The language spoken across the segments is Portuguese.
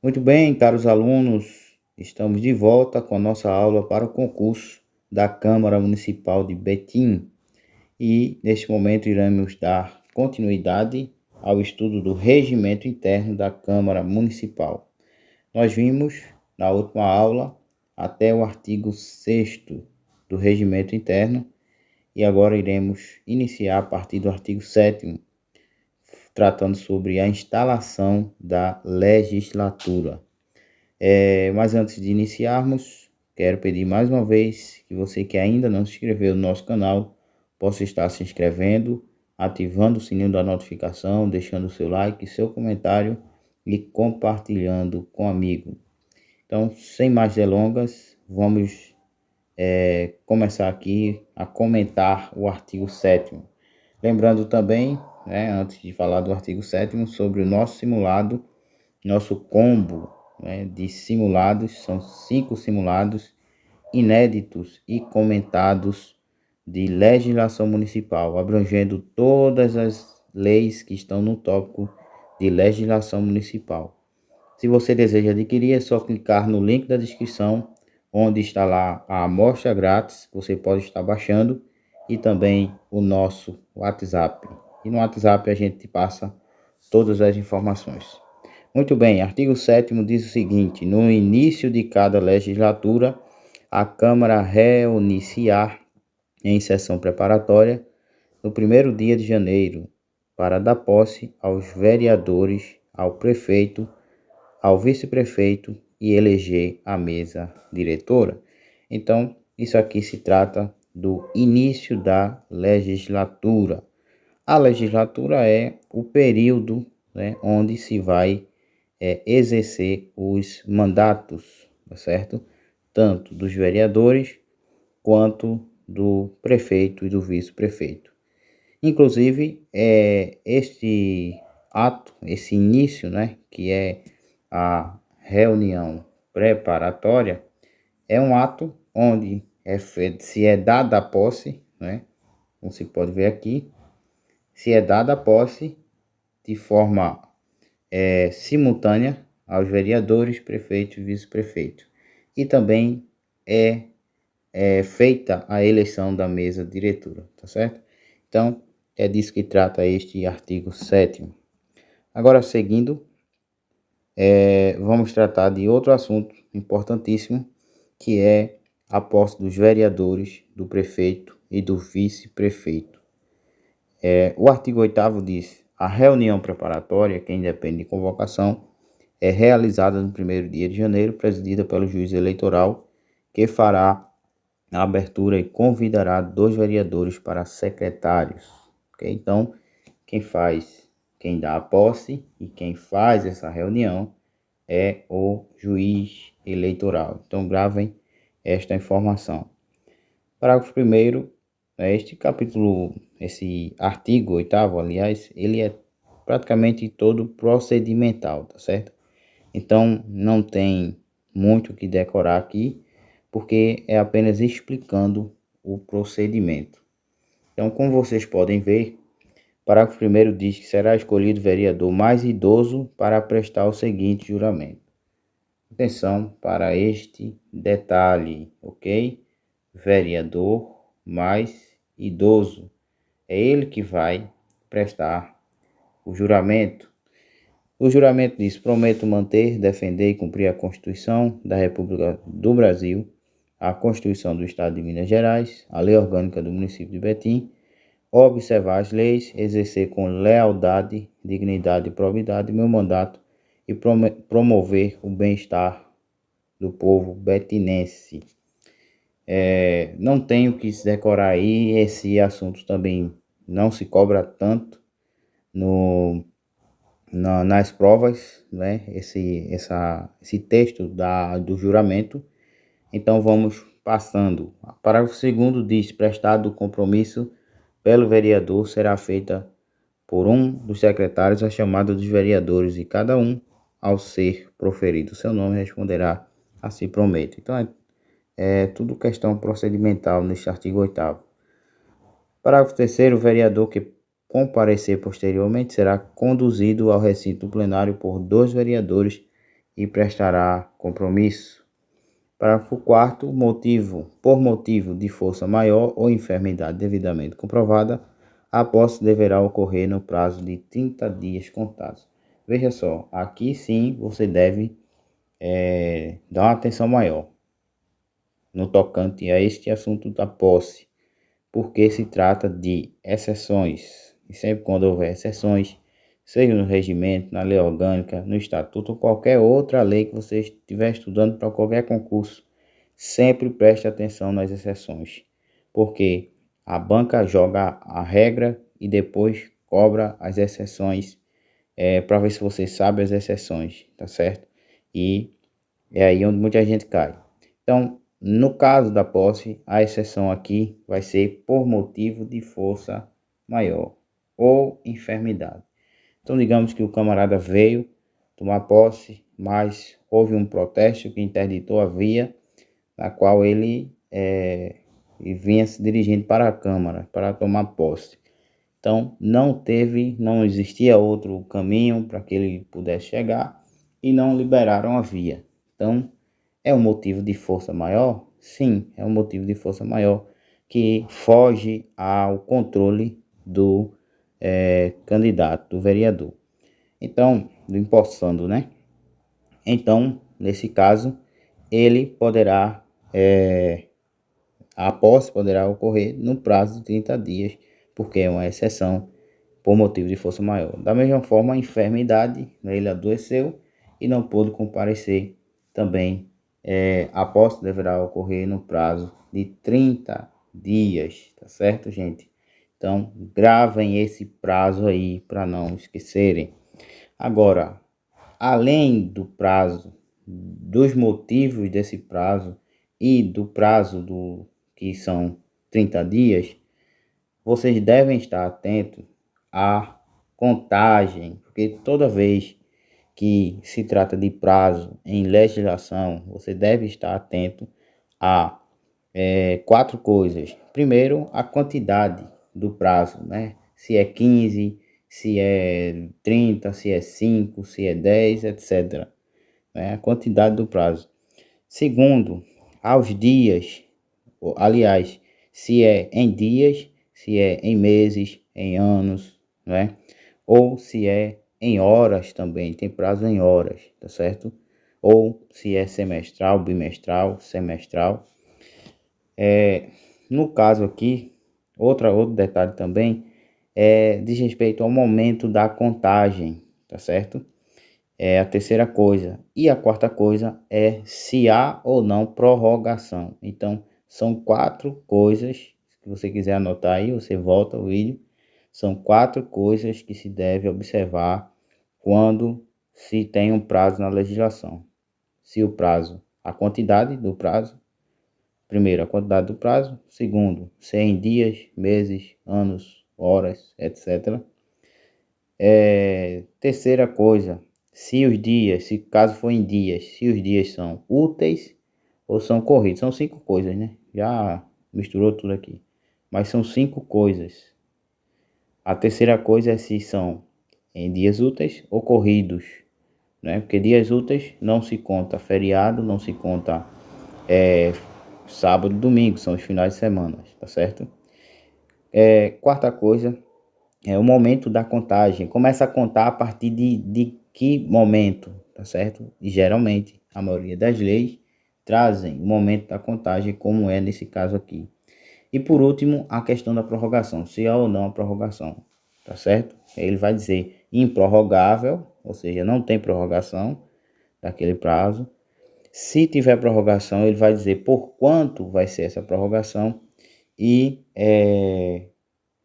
Muito bem, caros alunos, estamos de volta com a nossa aula para o concurso da Câmara Municipal de Betim e, neste momento, iremos dar continuidade ao estudo do regimento interno da Câmara Municipal. Nós vimos, na última aula, até o artigo 6º do regimento interno e agora iremos iniciar a partir do artigo 7º, tratando sobre a instalação da legislatura. Mas antes de iniciarmos, quero pedir mais uma vez que você que ainda não se inscreveu no nosso canal, possa estar se inscrevendo, ativando o sininho da notificação, deixando o seu like, seu comentário e compartilhando com amigo. Então, sem mais delongas, vamos começar aqui a comentar o artigo 7º. Lembrando também, antes de falar do artigo 7º, sobre o nosso simulado, nosso combo de simulados, são 5 simulados inéditos e comentados de legislação municipal, abrangendo todas as leis que estão no tópico de legislação municipal. Se você deseja adquirir, é só clicar no link da descrição, onde está lá a amostra grátis, que você pode estar baixando, e também o nosso WhatsApp. E no WhatsApp a gente passa todas as informações. Muito bem, artigo 7º diz o seguinte: no início de cada legislatura, a Câmara reunir-se-á em sessão preparatória no primeiro dia de janeiro, para dar posse aos vereadores, ao prefeito, ao vice-prefeito e eleger a mesa diretora. Então, isso aqui se trata do início da legislatura. A legislatura é o período onde se vai exercer os mandatos, tá certo? Tanto dos vereadores quanto do prefeito e do vice-prefeito. Inclusive, este ato, esse início, que é a reunião preparatória, é um ato onde se é dada a posse, como se pode ver aqui, se é dada a posse de forma simultânea aos vereadores, prefeitos e vice-prefeitos. E também é feita a eleição da mesa diretora, tá certo? Então, é disso que trata este artigo 7º. Agora, seguindo, vamos tratar de outro assunto importantíssimo, que é a posse dos vereadores, do prefeito e do vice-prefeito. O artigo 8º diz: a reunião preparatória, que independe de convocação, é realizada no primeiro dia de janeiro, presidida pelo juiz eleitoral, que fará a abertura e convidará 2 vereadores para secretários. Okay? Então, quem dá a posse e quem faz essa reunião é o juiz eleitoral. Então, gravem esta informação. Parágrafo 1º, esse artigo 8º, aliás, ele é praticamente todo procedimental, tá certo? Então, não tem muito o que decorar aqui, porque é apenas explicando o procedimento. Então, como vocês podem ver, parágrafo 1º diz que será escolhido o vereador mais idoso para prestar o seguinte juramento. Atenção para este detalhe, ok? Vereador mais idoso. É ele que vai prestar o juramento. O juramento diz: prometo manter, defender e cumprir a Constituição da República do Brasil, a Constituição do Estado de Minas Gerais, a Lei Orgânica do Município de Betim, observar as leis, exercer com lealdade, dignidade e probidade meu mandato e promover o bem-estar do povo betinense. Não tenho que se decorar aí, esse assunto também não se cobra tanto nas provas, esse texto do juramento. Então vamos passando. O parágrafo 2º diz: prestado o compromisso pelo vereador, será feita por um dos secretários a chamada dos vereadores, e cada um, ao ser proferido seu nome, responderá: assim prometo. Então é tudo questão procedimental neste artigo 8º. Parágrafo 3º, o vereador que comparecer posteriormente será conduzido ao recinto plenário por 2 vereadores e prestará compromisso. Parágrafo 4º, por motivo de força maior ou enfermidade devidamente comprovada, a posse deverá ocorrer no prazo de 30 dias contados. Veja só, aqui sim você deve dar uma atenção maior no tocante a este assunto da posse, porque se trata de exceções, e sempre quando houver exceções, seja no regimento, na lei orgânica, no estatuto ou qualquer outra lei que você estiver estudando para qualquer concurso, sempre preste atenção nas exceções, porque a banca joga a regra e depois cobra as exceções para ver se você sabe as exceções, tá certo? E é aí onde muita gente cai. Então, no caso da posse, a exceção aqui vai ser por motivo de força maior ou enfermidade. Então, digamos que o camarada veio tomar posse, mas houve um protesto que interditou a via, na qual ele vinha se dirigindo para a Câmara para tomar posse. Então, não existia outro caminho para que ele pudesse chegar e não liberaram a via. Então, é um motivo de força maior? Sim, é um motivo de força maior que foge ao controle do candidato, do vereador. Então, do empossando, né? Então, nesse caso, ele poderá, a posse poderá ocorrer no prazo de 30 dias, porque é uma exceção por motivo de força maior. Da mesma forma, a enfermidade, né, ele adoeceu e não pôde comparecer também. A posse deverá ocorrer no prazo de 30 dias, tá certo, gente? Então, gravem esse prazo aí para não esquecerem. Agora, além do prazo, dos motivos desse prazo e do prazo que são 30 dias, vocês devem estar atentos à contagem, porque toda vez que se trata de prazo em legislação, você deve estar atento a 4 coisas. Primeiro, a quantidade do prazo, né? Se é 15, se é 30, se é 5, se é 10, etc. A quantidade do prazo. Segundo, aos dias, aliás, se é em dias, se é em meses, em anos, né? Ou se é em horas também, tem prazo em horas, tá certo? Ou se é semestral, bimestral, semestral. No caso aqui, outro detalhe também diz respeito ao momento da contagem, tá certo? É a terceira coisa. E a quarta coisa é se há ou não prorrogação. Então, são 4 coisas, se você quiser anotar aí, você volta o vídeo. São 4 coisas que se deve observar quando se tem um prazo na legislação. Se o prazo, a quantidade do prazo. Primeiro, a quantidade do prazo. Segundo, se é em dias, meses, anos, horas, etc. Terceira coisa, se caso for em dias, se os dias são úteis ou são corridos. São 5 coisas, né? Já misturou tudo aqui. Mas são 5 coisas. A terceira coisa é se são em dias úteis ou corridos, né? Porque dias úteis não se conta feriado, não se conta sábado e domingo, são os finais de semana, tá certo? Quarta coisa é o momento da contagem. Começa a contar a partir de que momento, tá certo? E geralmente, a maioria das leis trazem o momento da contagem, como é nesse caso aqui. E por último, a questão da prorrogação, se há ou não a prorrogação, tá certo? Ele vai dizer improrrogável, ou seja, não tem prorrogação daquele prazo. Se tiver prorrogação, ele vai dizer por quanto vai ser essa prorrogação e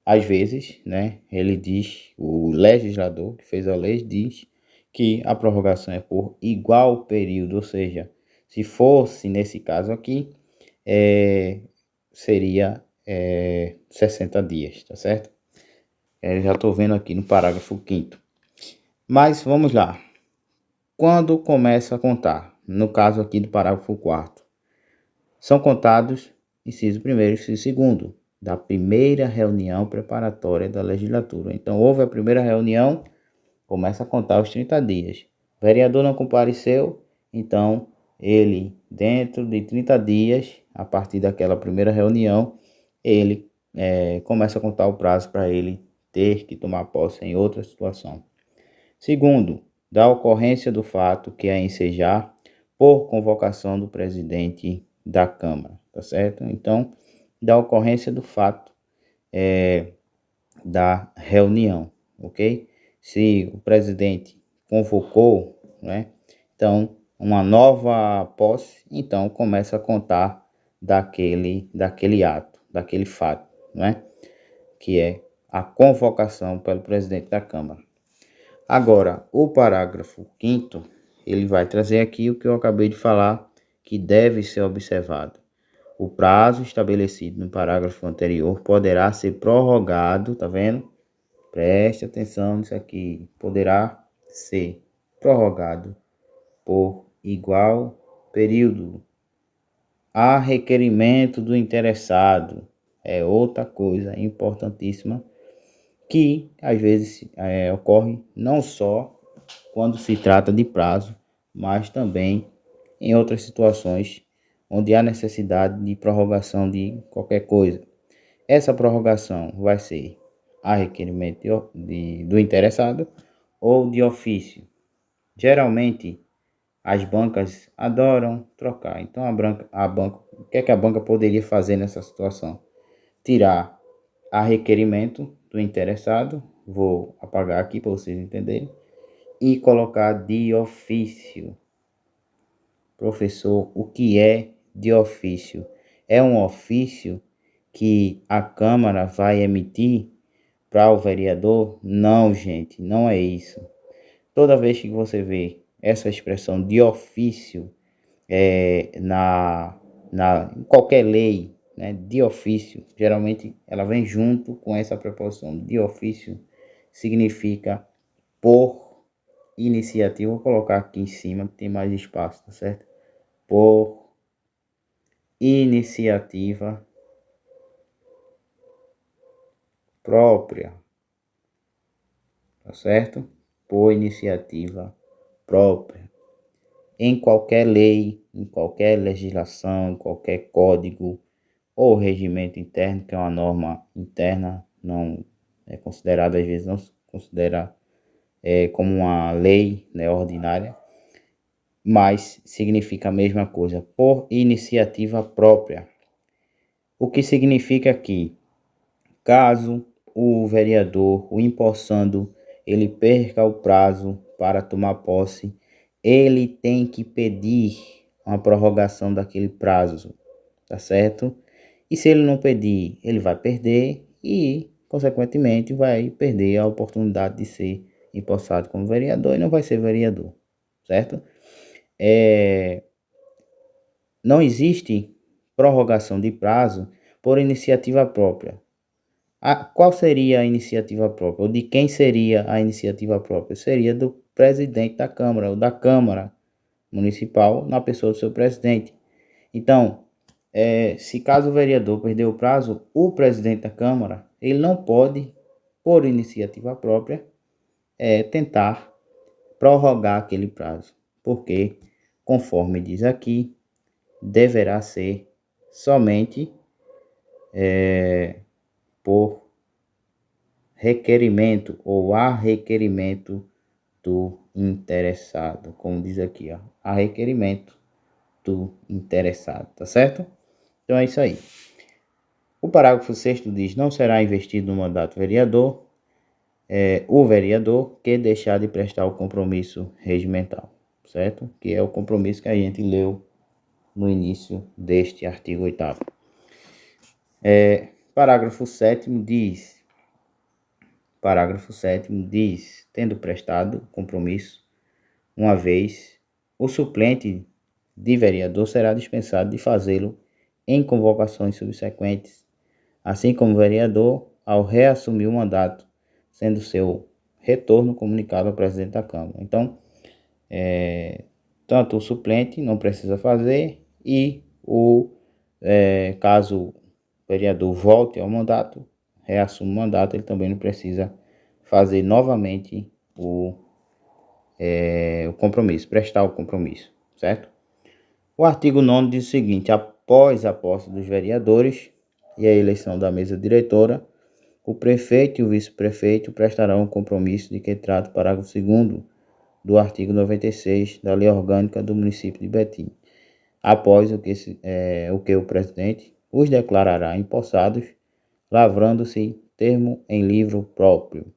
às vezes, né, ele diz, o legislador que fez a lei diz que a prorrogação é por igual período, ou seja, se fosse nesse caso aqui, seria 60 dias, tá certo? Já estou vendo aqui no parágrafo 5º. Mas vamos lá. Quando começa a contar? No caso aqui do parágrafo 4º. São contados, inciso 1º e inciso 2º, da primeira reunião preparatória da legislatura. Então, houve a primeira reunião, começa a contar os 30 dias. O vereador não compareceu, então ele, dentro de 30 dias, a partir daquela primeira reunião, ele começa a contar o prazo para ele ter que tomar posse em outra situação. Segundo, da ocorrência do fato que é ensejar por convocação do presidente da Câmara, tá certo? Então, da ocorrência do fato da reunião, ok? Se o presidente convocou, né? Então, uma nova posse, então começa a contar daquele ato, daquele fato, né? Que é a convocação pelo presidente da Câmara. Agora, o parágrafo 5º, ele vai trazer aqui o que eu acabei de falar, que deve ser observado. O prazo estabelecido no parágrafo anterior poderá ser prorrogado, tá vendo? Preste atenção nisso aqui. Poderá ser prorrogado por igual período a requerimento do interessado. É outra coisa importantíssima que às vezes ocorre não só quando se trata de prazo, mas também em outras situações onde há necessidade de prorrogação de qualquer coisa. Essa prorrogação vai ser a requerimento do interessado ou de ofício. Geralmente, as bancas adoram trocar. Então, o que é que a banca poderia fazer nessa situação? Tirar a requerimento do interessado, vou apagar aqui para vocês entenderem, e colocar de ofício. Professor, o que é de ofício? É um ofício que a Câmara vai emitir para o vereador? Não, gente, não é isso. Toda vez que você vê essa expressão de ofício em qualquer lei, né, de ofício, geralmente ela vem junto com essa preposição. De ofício significa por iniciativa. Vou colocar aqui em cima que tem mais espaço, tá certo? Por iniciativa própria, tá certo? Por iniciativa própria. Em qualquer lei, em qualquer legislação, em qualquer código ou regimento interno, que é uma norma interna, não é considerada, às vezes não se considera como uma lei, né, ordinária, mas significa a mesma coisa, por iniciativa própria. O que significa que, caso o vereador, o empossando, ele perca o prazo para tomar posse, ele tem que pedir uma prorrogação daquele prazo, tá certo? E se ele não pedir, ele vai perder e, consequentemente, vai perder a oportunidade de ser empossado como vereador e não vai ser vereador, certo? Não existe prorrogação de prazo por iniciativa própria. Qual seria a iniciativa própria? Ou de quem seria a iniciativa própria? Seria do presidente da Câmara, ou da Câmara Municipal, na pessoa do seu presidente. Então, se caso o vereador perder o prazo, o presidente da Câmara, ele não pode, por iniciativa própria, tentar prorrogar aquele prazo, porque, conforme diz aqui, deverá ser somente por requerimento ou a requerimento do interessado, como diz aqui, ó, a requerimento do interessado, tá certo? Então é isso aí. O parágrafo 6º diz: não será investido no mandato vereador o vereador que deixar de prestar o compromisso regimental, certo? Que é o compromisso que a gente leu no início deste artigo 8º. Parágrafo 7º diz, tendo prestado compromisso uma vez, o suplente de vereador será dispensado de fazê-lo em convocações subsequentes, assim como o vereador ao reassumir o mandato, sendo seu retorno comunicado ao presidente da Câmara. Então, tanto o suplente não precisa fazer e caso o vereador volte ao mandato, reassuma o mandato, ele também não precisa fazer novamente o compromisso, prestar o compromisso, certo? O artigo 9º diz o seguinte: após a posse dos vereadores e a eleição da mesa diretora, o prefeito e o vice-prefeito prestarão o compromisso de que trata o parágrafo 2º do artigo 96 da Lei Orgânica do município de Betim, após o que o presidente os declarará empossados, lavrando-se termo em livro próprio.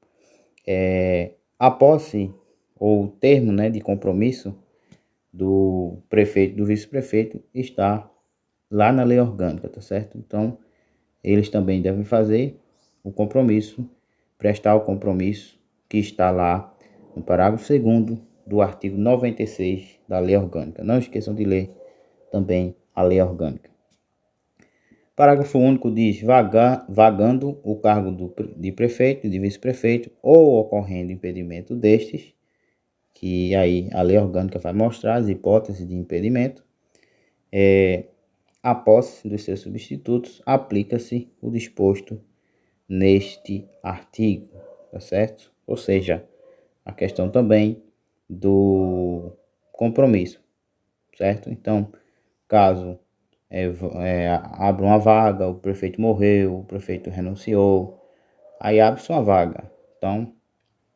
A posse ou termo, de compromisso do prefeito e do vice-prefeito está lá na lei orgânica, tá certo? Então, eles também devem fazer o compromisso, prestar o compromisso que está lá no parágrafo 2º do artigo 96 da lei orgânica. Não esqueçam de ler também a lei orgânica. Parágrafo único diz: vagando o cargo de prefeito e de vice-prefeito ou ocorrendo impedimento destes, que aí a lei orgânica vai mostrar as hipóteses de impedimento, a posse dos seus substitutos, aplica-se o disposto neste artigo, tá certo? Ou seja, a questão também do compromisso, certo? Então, caso abra uma vaga, o prefeito morreu, o prefeito renunciou, aí abre-se uma vaga. Então,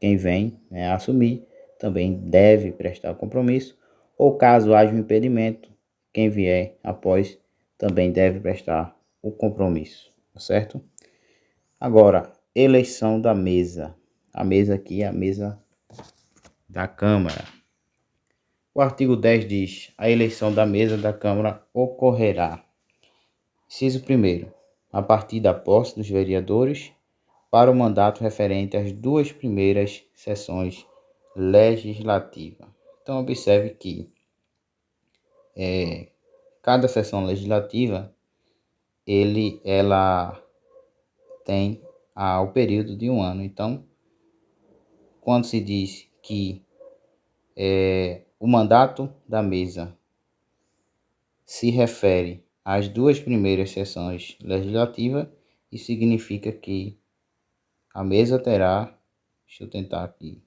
quem vem assumir também deve prestar o compromisso, ou caso haja um impedimento, quem vier após também deve prestar o compromisso, tá certo? Agora, eleição da mesa. A mesa aqui é a mesa da Câmara. O artigo 10 diz: a eleição da mesa da Câmara ocorrerá, inciso 1º, a partir da posse dos vereadores para o mandato referente às 2 primeiras sessões legislativas. Então, observe que cada sessão legislativa ela tem o período de um ano. Então, quando se diz que o mandato da mesa se refere às 2 primeiras sessões legislativas, isso significa que a mesa terá, deixa eu tentar aqui,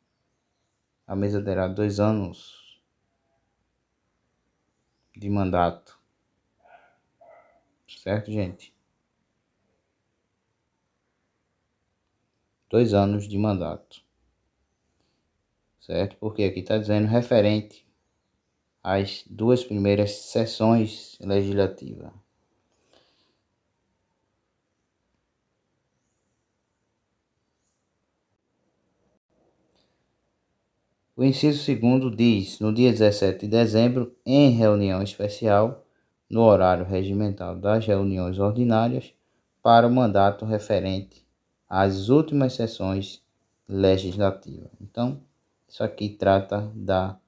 a mesa terá 2 anos de mandato, certo, gente? 2 anos de mandato, certo? Porque aqui está dizendo referente às 2 primeiras sessões legislativas. O inciso 2º diz: no dia 17 de dezembro, em reunião especial, no horário regimental das reuniões ordinárias, para o mandato referente às últimas sessões legislativas. Então, isso aqui trata da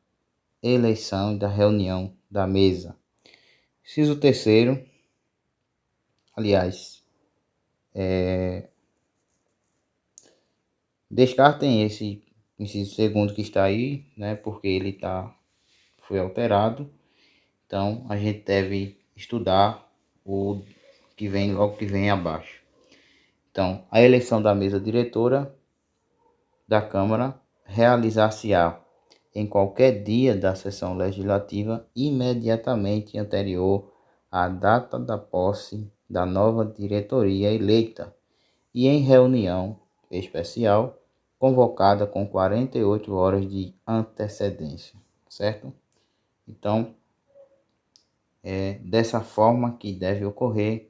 eleição e da reunião da mesa. Inciso 3º, aliás, descartem esse inciso 2º que está aí, porque ele foi alterado. Então, a gente deve estudar o que vem logo que vem abaixo. Então, a eleição da mesa diretora da Câmara realizar-se-á em qualquer dia da sessão legislativa imediatamente anterior à data da posse da nova diretoria eleita e em reunião especial convocada com 48 horas de antecedência, certo? Então, é dessa forma que deve ocorrer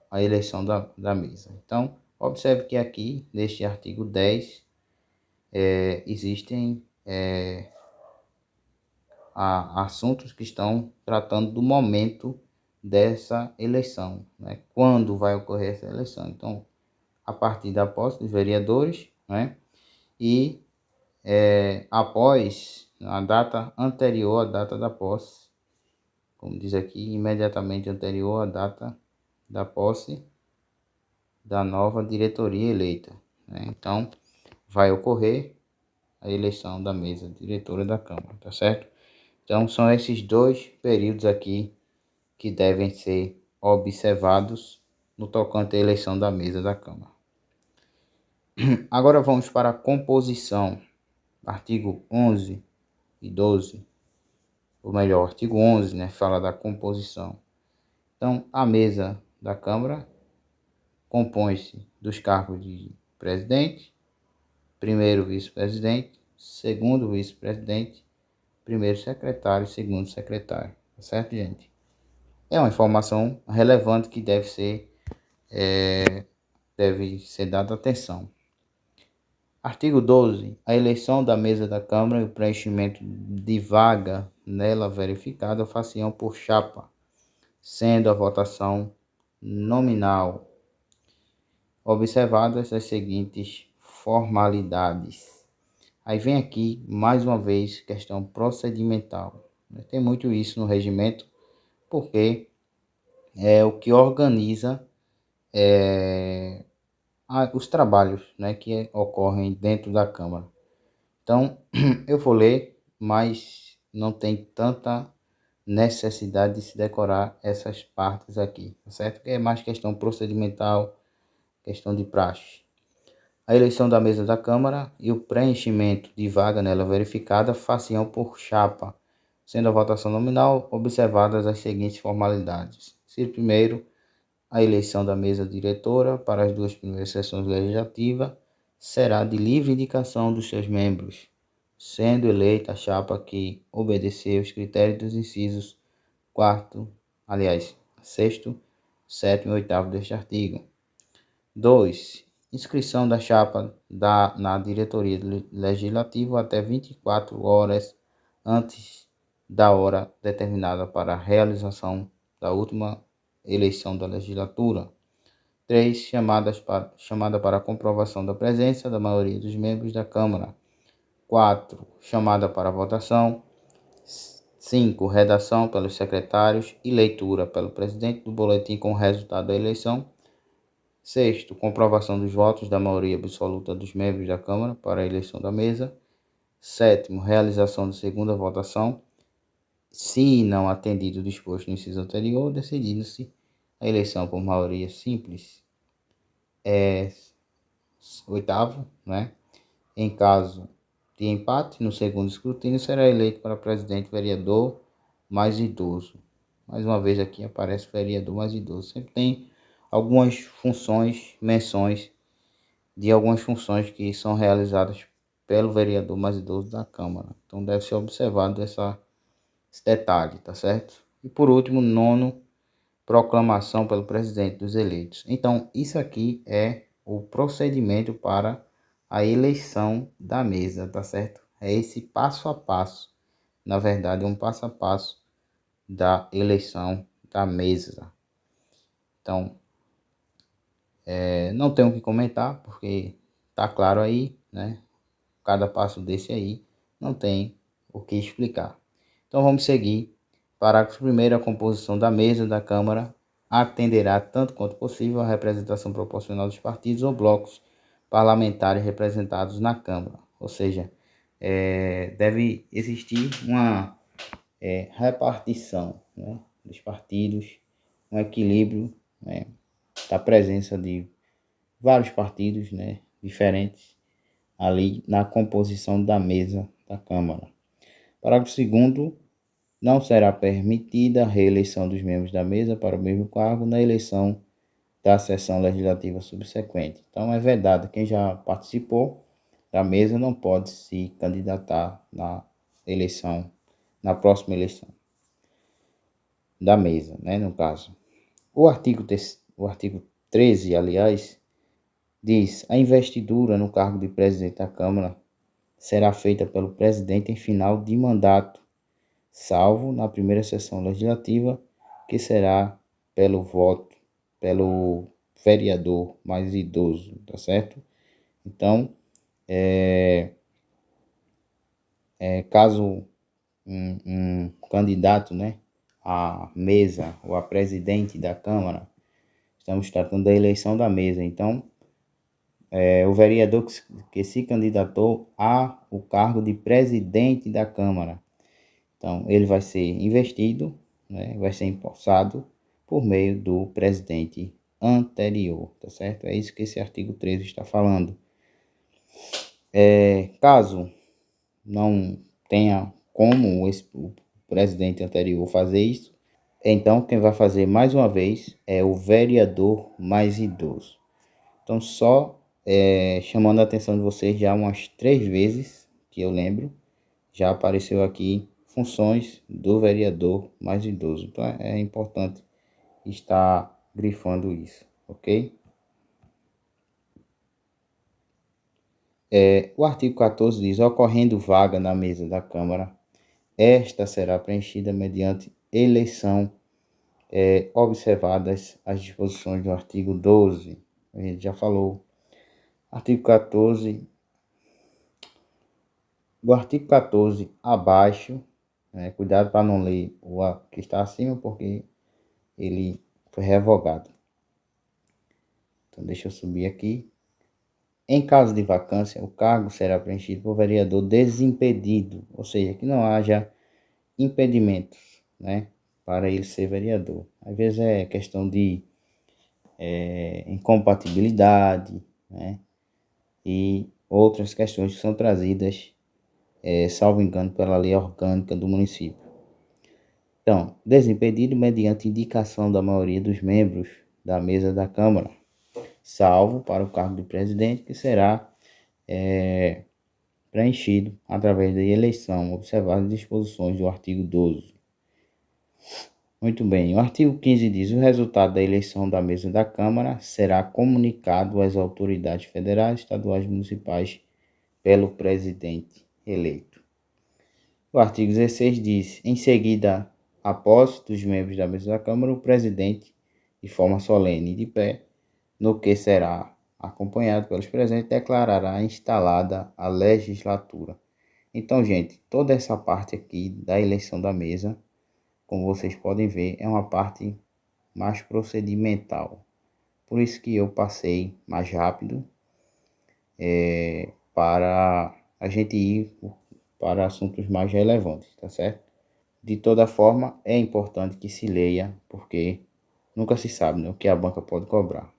a eleição da mesa. Então, observe que aqui, neste artigo 10, existem assuntos que estão tratando do momento dessa eleição, quando vai ocorrer essa eleição. Então, a partir da posse dos vereadores, e após a data anterior à data da posse, como diz aqui, imediatamente anterior à data da posse da nova diretoria eleita. Então, vai ocorrer a eleição da mesa diretora da Câmara, tá certo? Então, são esses 2 períodos aqui que devem ser observados no tocante à eleição da mesa da Câmara. Agora vamos para a composição artigo 11 e 12, ou melhor, artigo 11, né, fala da composição. Então, a mesa da Câmara compõe-se dos cargos de presidente, primeiro vice-presidente, segundo vice-presidente, primeiro secretário e segundo secretário. Tá certo, gente? É uma informação relevante que deve ser dada atenção. Artigo 12. A eleição da mesa da Câmara e o preenchimento de vaga nela verificada far-se-ão por chapa, sendo a votação nominal observadas as seguintes formalidades. Aí vem aqui, mais uma vez, questão procedimental. Tem muito isso no regimento, porque é o que organiza os trabalhos, né, que ocorrem dentro da Câmara. Então, eu vou ler, mas não tem tanta necessidade de se decorar essas partes aqui, tá certo? Que é mais questão procedimental, questão de praxe. A eleição da mesa da Câmara e o preenchimento de vaga nela verificada far-se-ão por chapa, sendo a votação nominal observadas as seguintes formalidades. Se primeiro, a eleição da mesa diretora para as 2 primeiras sessões legislativas será de livre indicação dos seus membros, sendo eleita a chapa que obedecer os critérios dos incisos 6º, 7º e 8º deste artigo. 2. Inscrição da chapa na diretoria legislativa até 24 horas antes da hora determinada para a realização da última eleição da legislatura. 3. Chamada para a comprovação da presença da maioria dos membros da Câmara. 4. Chamada para votação. 5. Redação pelos secretários e leitura pelo presidente do boletim com o resultado da eleição. 6. Comprovação dos votos da maioria absoluta dos membros da Câmara para a eleição da mesa. 7. Realização da segunda votação. Se não atendido o disposto no inciso anterior, decidindo-se a eleição por maioria simples. 8º, né? Em caso de empate, no segundo escrutínio, será eleito para presidente vereador mais idoso. Mais uma vez aqui aparece vereador mais idoso. Sempre tem algumas funções, menções de algumas funções que são realizadas pelo vereador mais idoso da Câmara. Então deve ser observado esse detalhe, tá certo? E por último, 9º, proclamação pelo presidente dos eleitos. Então isso aqui é o procedimento para a eleição da mesa, tá certo? É esse passo a passo, na verdade é um passo a passo da eleição da mesa. Então, não tenho o que comentar, porque tá claro aí, né? Cada passo desse aí não tem o que explicar. Então vamos seguir. Parágrafo 1º, a composição da mesa da Câmara atenderá tanto quanto possível à representação proporcional dos partidos ou blocos parlamentares representados na Câmara. Ou seja, deve existir uma repartição, né, dos partidos, um equilíbrio, né, da presença de vários partidos, né, diferentes ali na composição da mesa da Câmara. Parágrafo 2º, não será permitida a reeleição dos membros da mesa para o mesmo cargo na eleição da sessão legislativa subsequente. Então é vedado, quem já participou da mesa não pode se candidatar na próxima eleição da mesa, né, no caso. O artigo 13, aliás, diz: a investidura no cargo de presidente da Câmara será feita pelo presidente em final de mandato, salvo na primeira sessão legislativa, que será pelo voto, pelo vereador mais idoso, tá certo? Então, caso um candidato, né, à mesa ou a presidente da Câmara, estamos tratando da eleição da mesa, então, o vereador que se candidatou ao cargo de presidente da Câmara, então ele vai ser investido, né, vai ser empossado por meio do presidente anterior, tá certo? É isso que esse artigo 13 está falando. Caso não tenha como o presidente anterior fazer isso, então quem vai fazer mais uma vez é o vereador mais idoso. Então, só chamando a atenção de vocês, já umas 3 vezes que eu lembro, já apareceu aqui funções do vereador mais idoso. Então, é importante estar grifando isso, ok? O artigo 14 diz: ocorrendo vaga na mesa da Câmara, esta será preenchida mediante eleição, observadas as disposições do artigo 12. A gente já falou. Artigo 14. Do artigo 14 abaixo, cuidado para não ler o que está acima, porque ele foi revogado. Então, deixa eu subir aqui. Em caso de vacância, o cargo será preenchido por vereador desimpedido, ou seja, que não haja impedimentos, para ele ser vereador. Às vezes é questão de incompatibilidade, e outras questões que são trazidas, salvo engano, pela lei orgânica do município. Então, desimpedido mediante indicação da maioria dos membros da mesa da Câmara, salvo para o cargo de presidente, que será preenchido através da eleição, observadas as disposições do artigo 12. Muito bem, o artigo 15 diz: o resultado da eleição da mesa da Câmara será comunicado às autoridades federais, estaduais e municipais pelo presidente eleito. O artigo 16 diz: em seguida, após dos membros da mesa da Câmara, o presidente, de forma solene e de pé, no que será acompanhado pelos presentes, declarará instalada a legislatura. Então, gente, toda essa parte aqui da eleição da mesa, como vocês podem ver, é uma parte mais procedimental. Por isso que eu passei mais rápido, para a gente ir para assuntos mais relevantes, tá certo? De toda forma, é importante que se leia, porque nunca se sabe, o que a banca pode cobrar.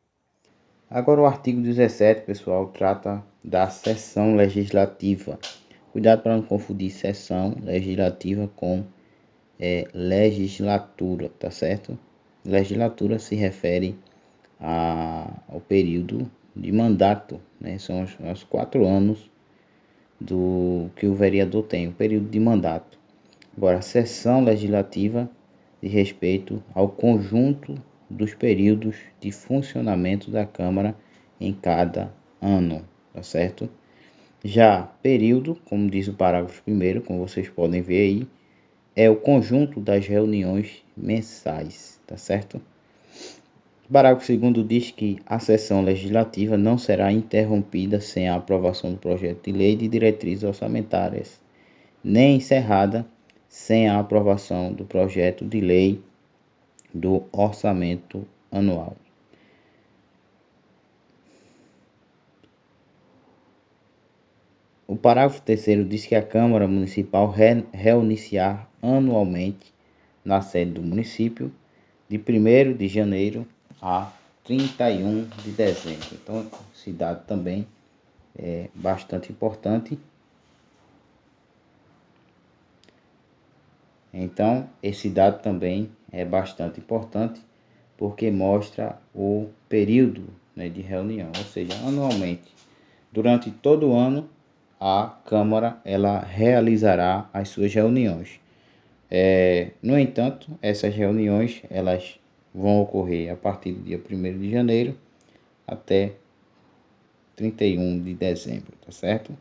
Agora o artigo 17, pessoal, trata da sessão legislativa. Cuidado para não confundir sessão legislativa com legislatura, tá certo? Legislatura se refere ao período de mandato, São os 4 anos do que o vereador tem, o período de mandato. Agora, a sessão legislativa diz respeito ao conjunto dos períodos de funcionamento da Câmara em cada ano, tá certo? Já período, como diz o parágrafo 1º, como vocês podem ver aí, é o conjunto das reuniões mensais, tá certo? O parágrafo 2º diz que a sessão legislativa não será interrompida sem a aprovação do projeto de lei de diretrizes orçamentárias, nem encerrada sem a aprovação do projeto de lei do orçamento anual. O parágrafo 3º diz que a Câmara Municipal reunir-se-á anualmente na sede do município, de 1º de janeiro a 31 de dezembro. Então, esse dado também é bastante importante. Porque mostra o período, de reunião, ou seja, anualmente. Durante todo o ano, a Câmara ela realizará as suas reuniões. No entanto, essas reuniões elas vão ocorrer a partir do dia 1º de janeiro até 31 de dezembro, tá certo?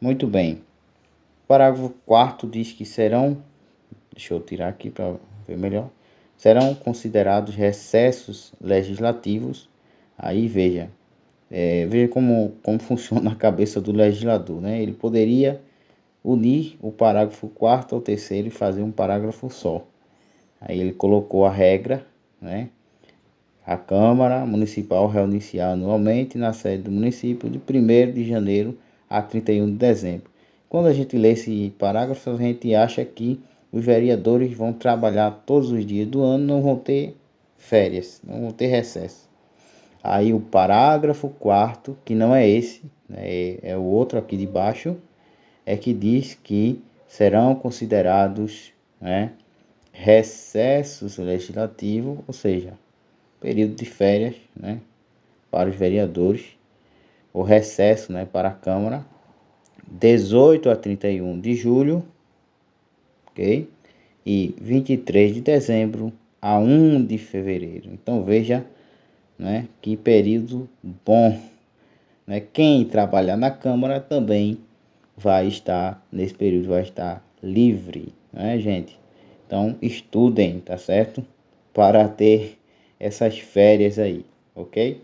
Muito bem. O parágrafo 4º diz que deixa eu tirar aqui para ver melhor, serão considerados recessos legislativos. Aí veja como funciona a cabeça do legislador, Ele poderia unir o parágrafo 4º ao 3º e fazer um parágrafo só. Aí ele colocou a regra, A Câmara Municipal reunir-se anualmente na sede do município de 1º de janeiro a 31 de dezembro. Quando a gente lê esse parágrafo, a gente acha que os vereadores vão trabalhar todos os dias do ano, não vão ter férias, não vão ter recesso. Aí o parágrafo 4º, que não é esse, é o outro aqui de baixo, é que diz que serão considerados, né, recessos legislativos, ou seja, período de férias, né, para os vereadores, o recesso, né, para a Câmara, 18 a 31 de julho, ok? E 23 de dezembro a 1 de fevereiro. Então veja, né, que período bom, né? Quem trabalhar na Câmara também vai estar, nesse período, vai estar livre, né, gente? Então estudem, tá certo? Para ter essas férias aí, ok?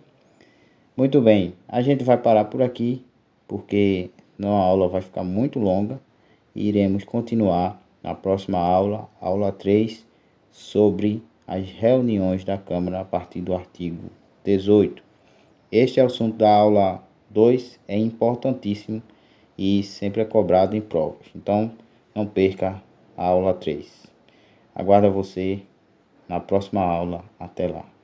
Muito bem, a gente vai parar por aqui, porque a aula vai ficar muito longa e iremos continuar na próxima aula, aula 3, sobre as reuniões da Câmara a partir do artigo 18. Este é o assunto da aula 2, é importantíssimo e sempre é cobrado em provas. Então, não perca a aula 3. Aguardo você na próxima aula. Até lá.